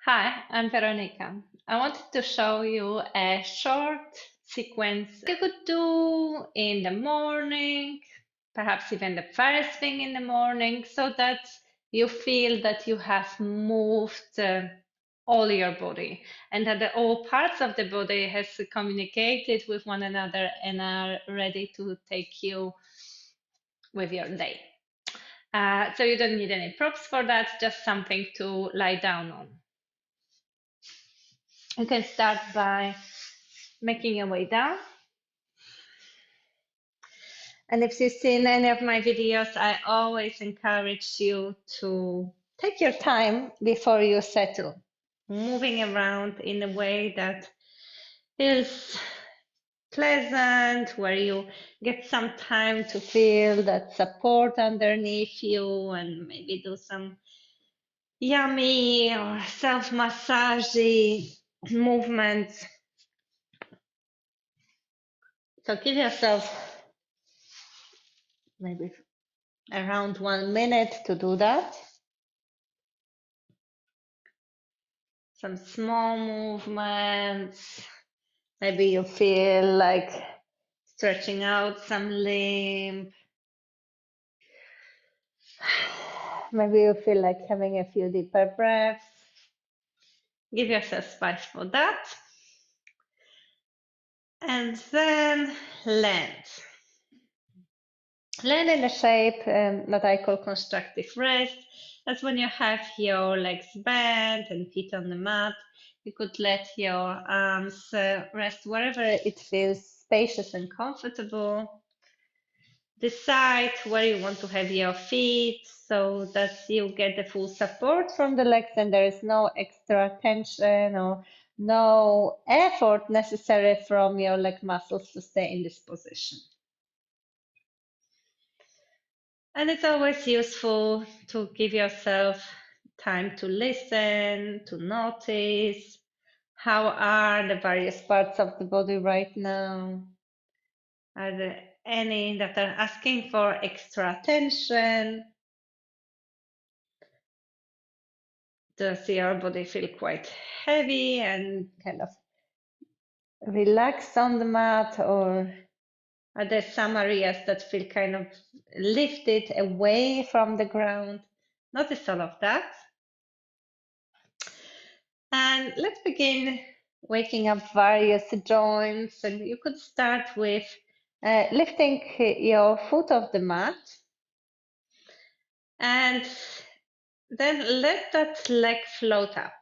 Hi, I'm Veronica. I wanted to show you a short sequence you could do in the morning, perhaps even the first thing in the morning, so that you feel that you have moved all your body and that all parts of the body has communicated with one another and are ready to take you with your day. So you don't need any props for that, just something to lie down on. You can start by making your way down. And if you've seen any of my videos, I always encourage you to take your time before you settle, moving around in a way that feels pleasant, where you get some time to feel that support underneath you and maybe do some yummy or self-massagey movements. So give yourself maybe around 1 minute to do that. Some small movements. Maybe you feel like stretching out some limb. Maybe you feel like having a few deeper breaths. Give yourself space for that. And then land. Land in a shape that I call constructive rest. That's when you have your legs bent and feet on the mat. You could let your arms rest wherever it feels spacious and comfortable. Decide where you want to have your feet so that you get the full support from the legs and there is no extra tension or no effort necessary from your leg muscles to stay in this position. And it's always useful to give yourself time to listen, to notice how are the various parts of the body right now. Are there any that are asking for extra attention? Does your body feel quite heavy and kind of relaxed on the mat, or are there some areas that feel kind of lifted away from the ground? Notice all of that. And let's begin waking up various joints. And you could start with lifting your foot off the mat and then let that leg float up.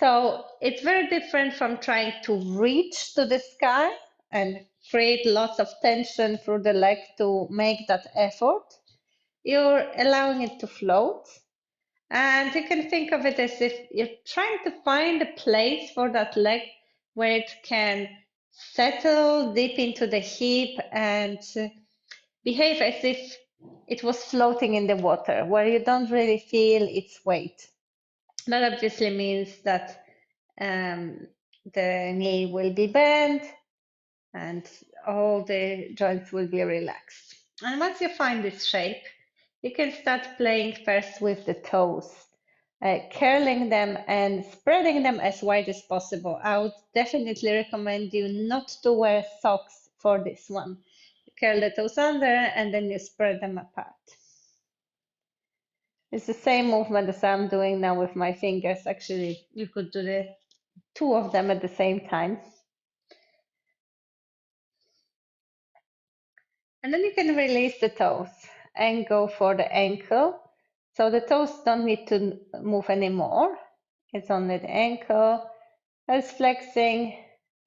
So it's very different from trying to reach to the sky and create lots of tension through the leg to make that effort. You're allowing it to float. And you can think of it as if you're trying to find a place for that leg where it can settle deep into the hip and behave as if it was floating in the water, where you don't really feel its weight. That obviously means that the knee will be bent and all the joints will be relaxed. And once you find this shape, you can start playing first with the toes, curling them and spreading them as wide as possible. I would definitely recommend you not to wear socks for this one. Curl the toes under and then you spread them apart. It's the same movement as I'm doing now with my fingers. Actually, you could do the two of them at the same time. And then you can release the toes and go for the ankle. So the toes don't need to move anymore. It's only the ankle that's flexing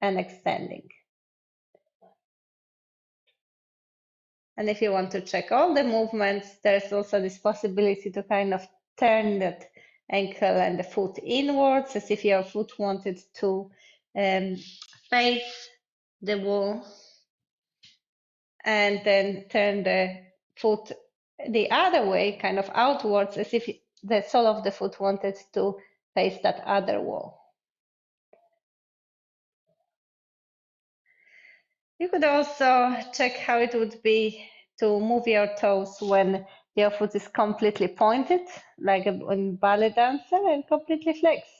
and extending. And if you want to check all the movements, there's also this possibility to kind of turn that ankle and the foot inwards as if your foot wanted to face the wall, and then turn the foot the other way, kind of outwards, as if the sole of the foot wanted to face that other wall. You could also check how it would be to move your toes when your foot is completely pointed, like in ballet dancer, and completely flexed.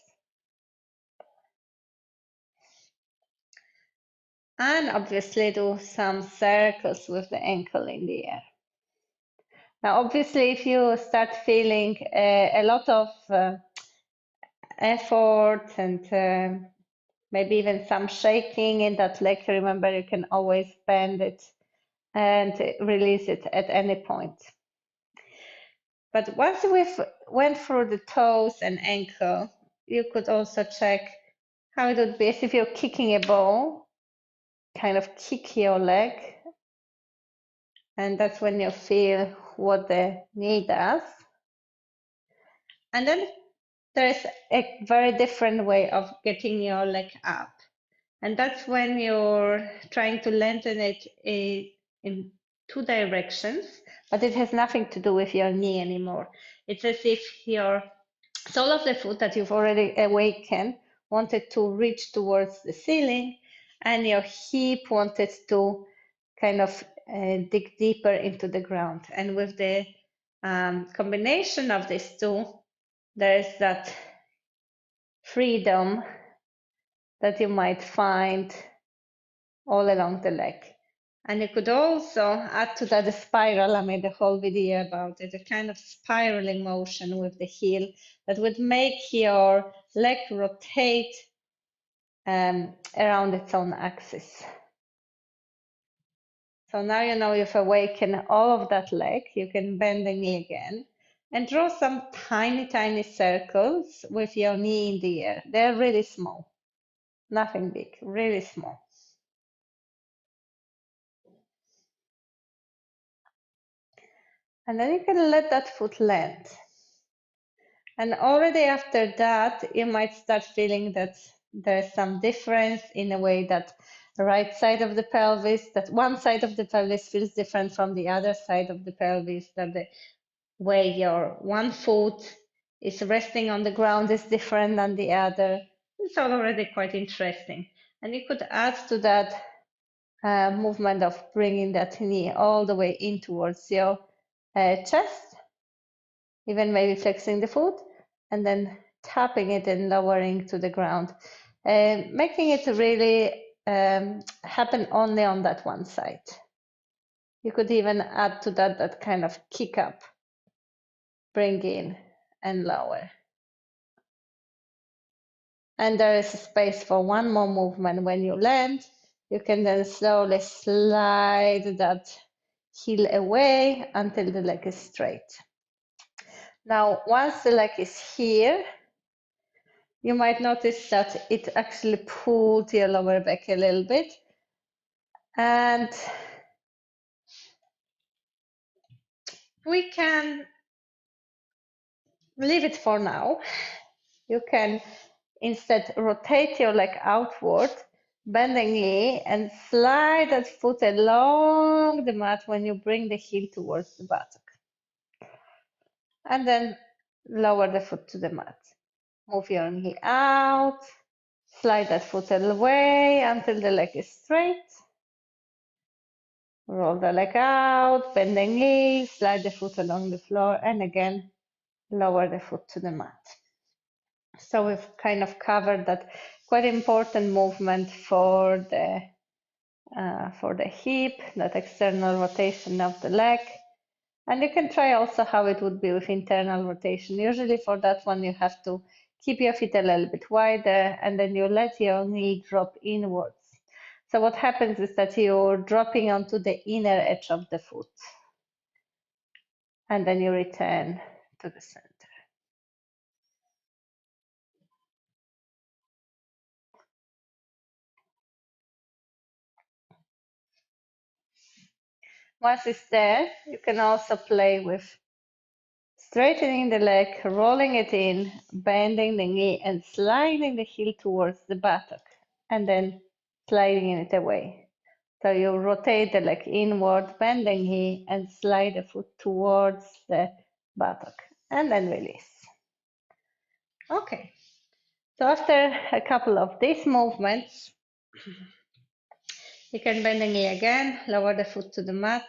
And obviously do some circles with the ankle in the air. Now, obviously, if you start feeling a lot of effort and maybe even some shaking in that leg, remember you can always bend it and release it at any point. But once we've went through the toes and ankle, you could also check how it would be as if you're kicking a ball, kind of kick your leg, and that's when you feel what the knee does. And then there's a very different way of getting your leg up. And that's when you're trying to lengthen it in two directions, but it has nothing to do with your knee anymore. It's as if your sole of the foot that you've already awakened wanted to reach towards the ceiling, and your hip wanted to kind of dig deeper into the ground. And with the combination of these two, there's that freedom that you might find all along the leg. And you could also add to that a spiral. I made a whole video about it, a kind of spiraling motion with the heel that would make your leg rotate around its own axis. So now you know you've awakened all of that leg. You can bend the knee again and draw some tiny, tiny circles with your knee in the air. They're really small, nothing big, really small. And then you can let that foot land. And already after that, you might start feeling that there's some difference in a way that the right side of the pelvis, that one side of the pelvis feels different from the other side of the pelvis, that the way your one foot is resting on the ground is different than the other. It's already quite interesting. And you could add to that movement of bringing that knee all the way in towards your chest, even maybe flexing the foot, and then tapping it and lowering to the ground, making it really happen only on that one side. You could even add to that that kind of kick up, bring in and lower. And there is a space for one more movement. When you land, you can then slowly slide that heel away until the leg is straight. Now, once the leg is here, you might notice that it actually pulled your lower back a little bit. And we can leave it for now. You can instead rotate your leg outward, bending knee, and slide that foot along the mat when you bring the heel towards the buttock. And then lower the foot to the mat. Move your knee out, slide that foot away until the leg is straight. Roll the leg out, bend the knee, slide the foot along the floor, and again, lower the foot to the mat. So we've kind of covered that quite important movement for the hip, that external rotation of the leg. And you can try also how it would be with internal rotation. Usually for that one, you have to keep your feet a little bit wider, and then you let your knee drop inwards. So what happens is that you're dropping onto the inner edge of the foot, and then you return to the center. Once it's there, you can also play with straightening the leg, rolling it in, bending the knee, and sliding the heel towards the buttock, and then sliding it away. So you rotate the leg inward, bend the knee, and slide the foot towards the buttock, and then release. Okay, so after a couple of these movements, you can bend the knee again, lower the foot to the mat,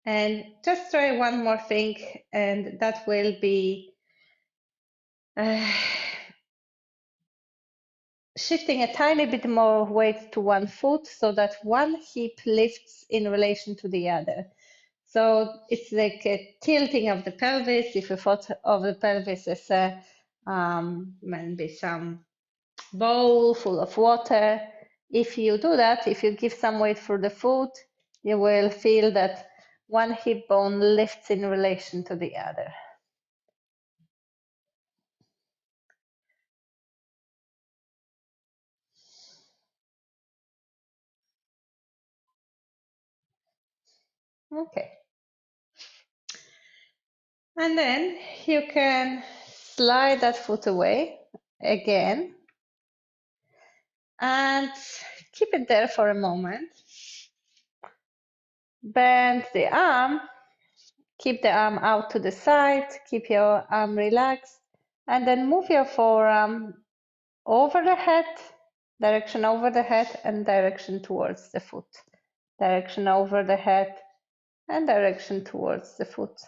and just try one more thing, and that will be shifting a tiny bit more weight to one foot so that one hip lifts in relation to the other. So it's like a tilting of the pelvis. If you thought of the pelvis as a maybe some bowl full of water, if you do that, if you give some weight for the foot, you will feel that one hip bone lifts in relation to the other. Okay. And then you can slide that foot away again and keep it there for a moment. Bend the arm, keep the arm out to the side, keep your arm relaxed, and then move your forearm over the head, direction over the head, and direction towards the foot. Direction over the head and direction towards the foot.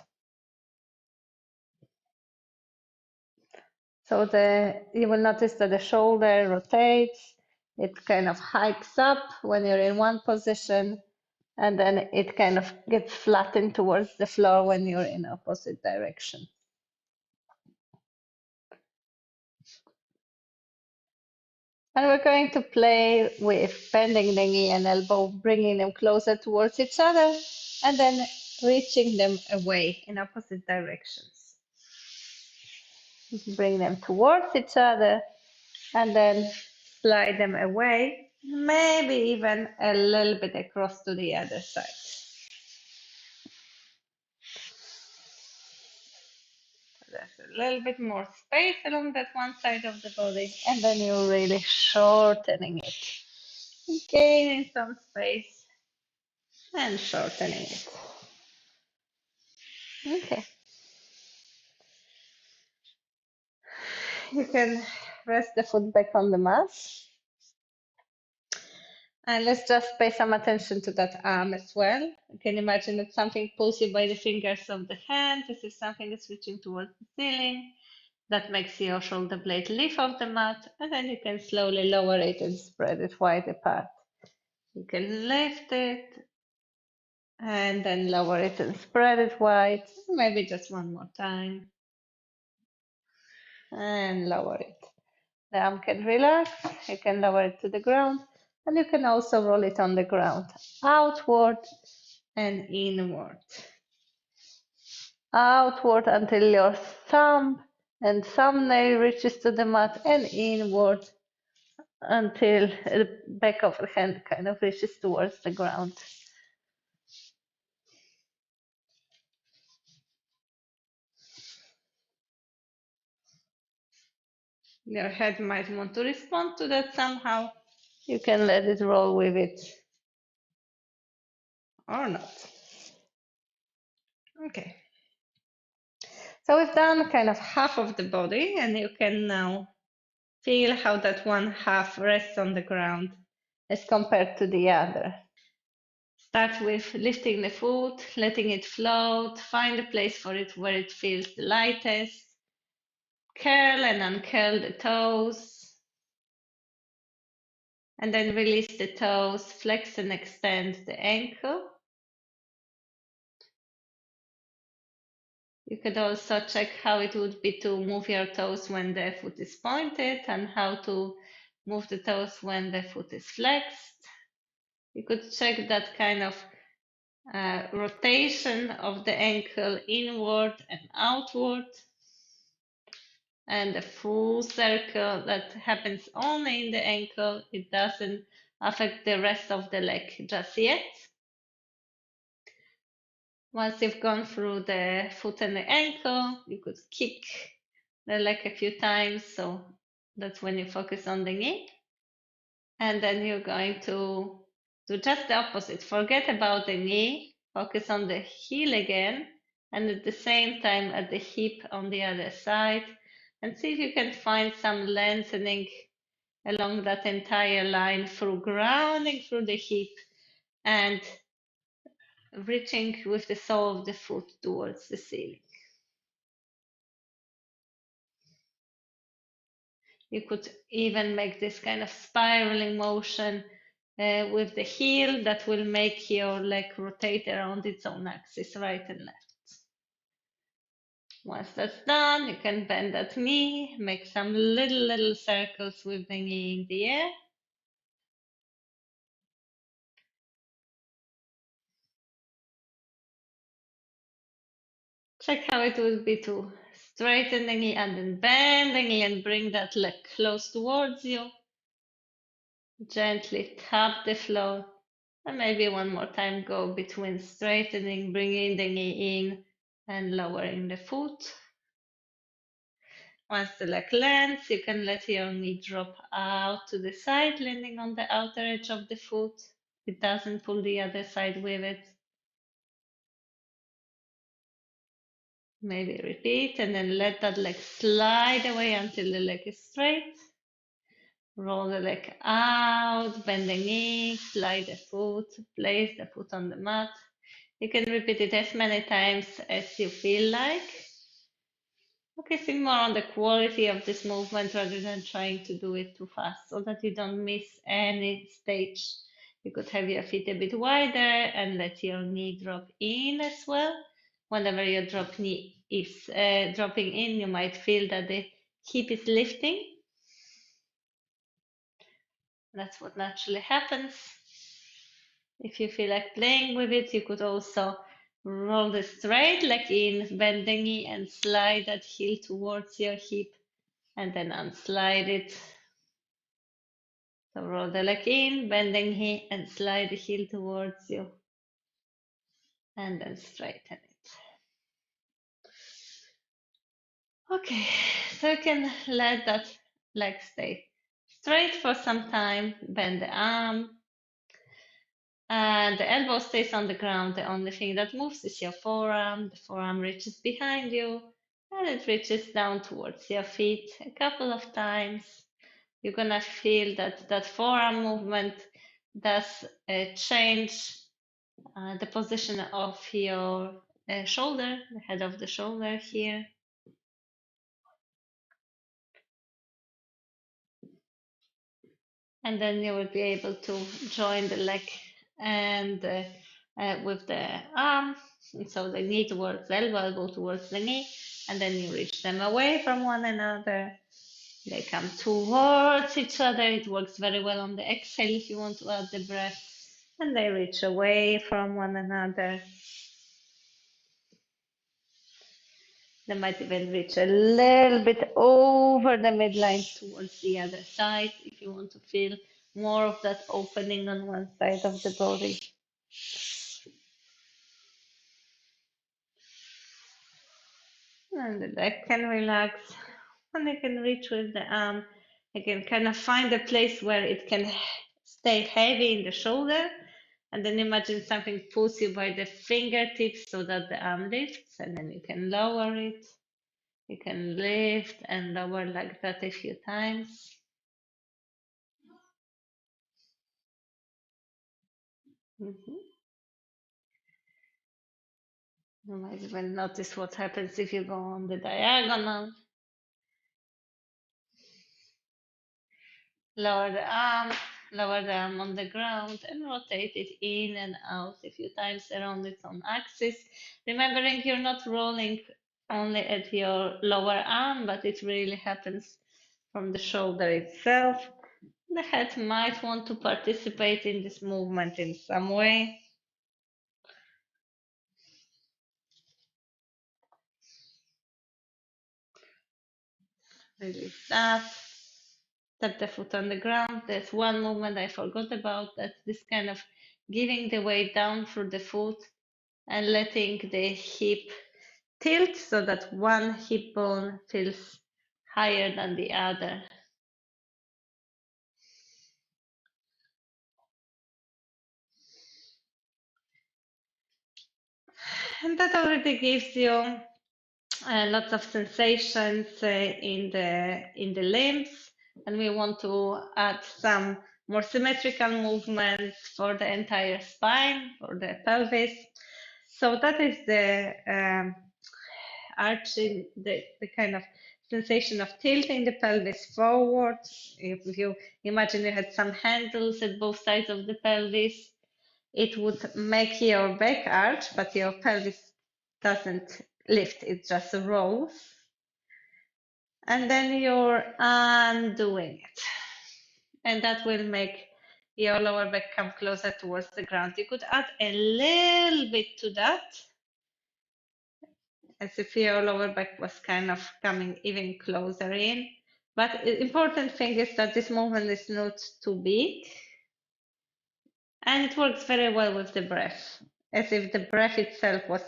So you will notice that the shoulder rotates, it kind of hikes up when you're in one position, and then it kind of gets flattened towards the floor when you're in opposite direction. And we're going to play with bending the knee and elbow, bringing them closer towards each other, and then reaching them away in opposite directions. Bring them towards each other, and then slide them away, maybe even a little bit across to the other side. There's a little bit more space along that one side of the body, and then you're really shortening it. Gaining some space and shortening it. Okay. You can rest the foot back on the mat. And let's just pay some attention to that arm as well. You can imagine that something pulls you by the fingers of the hand. This is something that's reaching towards the ceiling. That makes your shoulder blade lift off the mat, and then you can slowly lower it and spread it wide apart. You can lift it and then lower it and spread it wide. Maybe just one more time. And lower it. The arm can relax. You can lower it to the ground. And you can also roll it on the ground, outward and inward. Outward until your thumb and thumbnail reaches to the mat, and inward until the back of the hand kind of reaches towards the ground. Your head might want to respond to that somehow. You can let it roll with it or not. Okay. So we've done kind of half of the body, and you can now feel how that one half rests on the ground as compared to the other. Start with lifting the foot, letting it float, find a place for it where it feels the lightest. Curl and uncurl the toes. And then release the toes, flex and extend the ankle. You could also check how it would be to move your toes when the foot is pointed and how to move the toes when the foot is flexed. You could check that kind of rotation of the ankle inward and outward, and a full circle that happens only in the ankle. It doesn't affect the rest of the leg just yet. Once you've gone through the foot and the ankle, you could kick the leg a few times, so that's when you focus on the knee. And then you're going to do just the opposite. Forget about the knee, focus on the heel again, and at the same time at the hip on the other side, and see if you can find some lengthening along that entire line through grounding through the hip and reaching with the sole of the foot towards the ceiling. You could even make this kind of spiraling motion with the heel that will make your leg rotate around its own axis, right and left. Once that's done, you can bend that knee, make some little circles with the knee in the air. Check how it would be to straighten the knee and then bend the knee and bring that leg close towards you. Gently tap the floor. And maybe one more time go between straightening, bringing the knee in and lowering the foot. Once the leg lands, you can let your knee drop out to the side, landing on the outer edge of the foot. It doesn't pull the other side with it. Maybe repeat and then let that leg slide away until the leg is straight. Roll the leg out, bend the knee, slide the foot, place the foot on the mat. You can repeat it as many times as you feel like. Focusing more on the quality of this movement rather than trying to do it too fast so that you don't miss any stage. You could have your feet a bit wider and let your knee drop in as well. Whenever your knee is dropping in, you might feel that the hip is lifting. That's what naturally happens. If you feel like playing with it, you could also roll the straight leg in, bend the knee and slide that heel towards your hip and then unslide it. So roll the leg in, bend the knee and slide the heel towards you and then straighten it. Okay, so you can let that leg stay straight for some time, bend the arm, and the elbow stays on the ground. The only thing that moves is your forearm. The forearm reaches behind you and it reaches down towards your feet a couple of times. You're gonna feel that that forearm movement does change the position of your shoulder, the head of the shoulder here. And then you will be able to join the leg and with the arm. And so the knee towards the elbow towards the knee, and then you reach them away from one another. They come towards each other. It works very well on the exhale if you want to add the breath. And they reach away from one another. They might even reach a little bit over the midline towards the other side if you want to feel more of that opening on one side of the body. And the leg can relax. And you can reach with the arm. You can kind of find a place where it can stay heavy in the shoulder. And then imagine something pulls you by the fingertips so that the arm lifts, and then you can lower it. You can lift and lower like that a few times. Mm-hmm. You might even notice what happens if you go on the diagonal. Lower the arm on the ground and rotate it in and out a few times around its own axis. Remembering you're not rolling only at your lower arm, but it really happens from the shoulder itself. The head might want to participate in this movement in some way. Release that. Tap the foot on the ground. There's one movement I forgot about. That's this kind of giving the weight down through the foot and letting the hip tilt so that one hip bone feels higher than the other. And that already gives you lots of sensations in the limbs, and we want to add some more symmetrical movements for the entire spine, for the pelvis. So that is the arching, the kind of sensation of tilting the pelvis forward. If you imagine you had some handles at both sides of the pelvis, it would make your back arch, but your pelvis doesn't lift, it just rolls. And then you're undoing it. And that will make your lower back come closer towards the ground. You could add a little bit to that, as if your lower back was kind of coming even closer in. But the important thing is that this movement is not too big. And it works very well with the breath, as if the breath itself was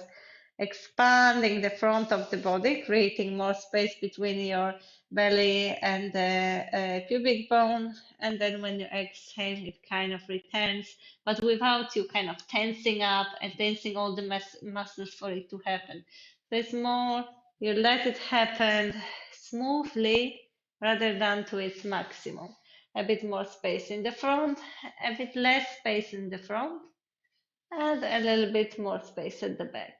expanding the front of the body, creating more space between your belly and the pubic bone. And then when you exhale, it kind of returns, but without you kind of tensing up and tensing all the muscles for it to happen. So it's more, you let it happen smoothly rather than to its maximum. A bit more space in the front, a bit less space in the front, and a little bit more space at the back.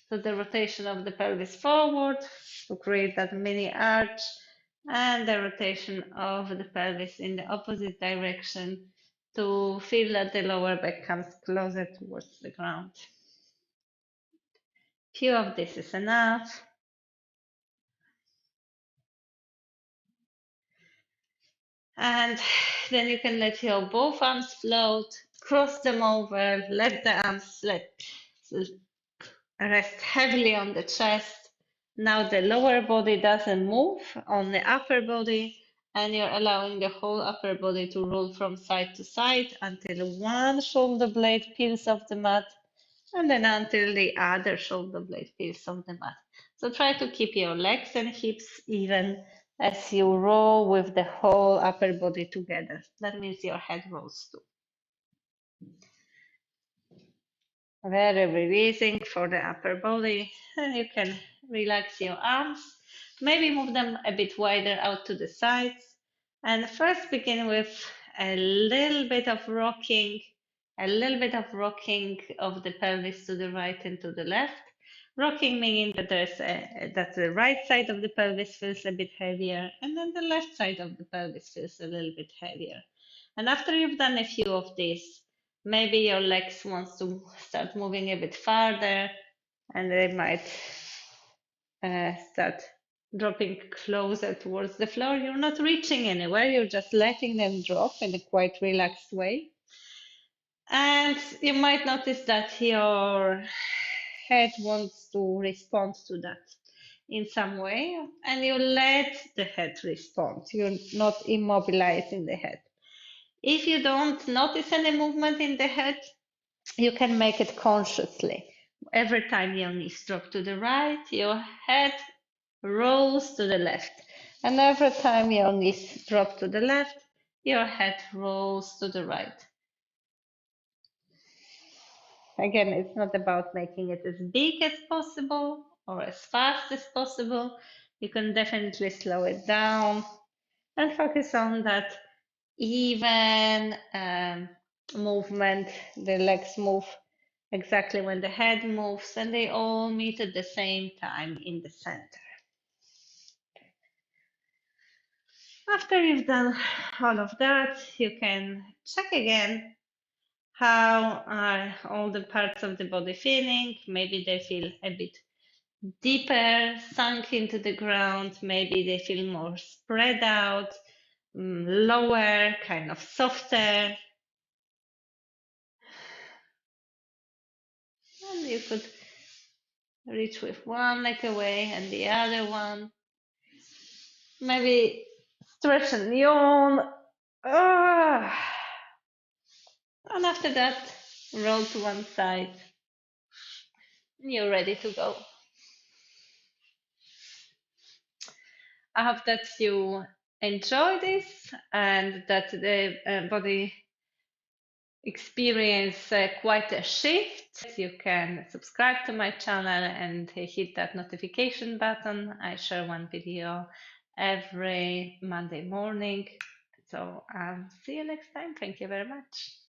So the rotation of the pelvis forward to create that mini arch, and the rotation of the pelvis in the opposite direction to feel that the lower back comes closer towards the ground. Few of this is enough. And then you can let your both arms float, cross them over, let the arms rest heavily on the chest. Now the lower body doesn't move, on the upper body, and you're allowing the whole upper body to roll from side to side until one shoulder blade peels off the mat, and then until the other shoulder blade peels off the mat. So try to keep your legs and hips even as you roll with the whole upper body together. That means your head rolls too. Very releasing for the upper body, and you can relax your arms. Maybe move them a bit wider out to the sides. And first begin with a little bit of rocking, of the pelvis to the right and to the left. Rocking meaning that that the right side of the pelvis feels a bit heavier, and then the left side of the pelvis feels a little bit heavier. And after you've done a few of these, maybe your legs wants to start moving a bit farther, and they might start dropping closer towards the floor. You're not reaching anywhere, you're just letting them drop in a quite relaxed way. And you might notice that your head wants to respond to that in some way, and you let the head respond. You're not immobilizing the head. If you don't notice any movement in the head, you can make it consciously. Every time your knees drop to the right, your head rolls to the left. And every time your knees drop to the left, your head rolls to the right. Again, it's not about making it as big as possible or as fast as possible. You can definitely slow it down and focus on that even movement. The legs move exactly when the head moves, and they all meet at the same time in the center. After you've done all of that, you can check again how are all the parts of the body feeling. Maybe they feel a bit deeper, sunk into the ground. Maybe they feel more spread out, lower, kind of softer. And you could reach with one leg away and the other one. Maybe stretch and yawn. And after that, roll to one side. You're ready to go. I hope that you enjoy this and that the body experience quite a shift. You can subscribe to my channel and hit that notification button. I share one video every Monday morning. So see you next time. Thank you very much.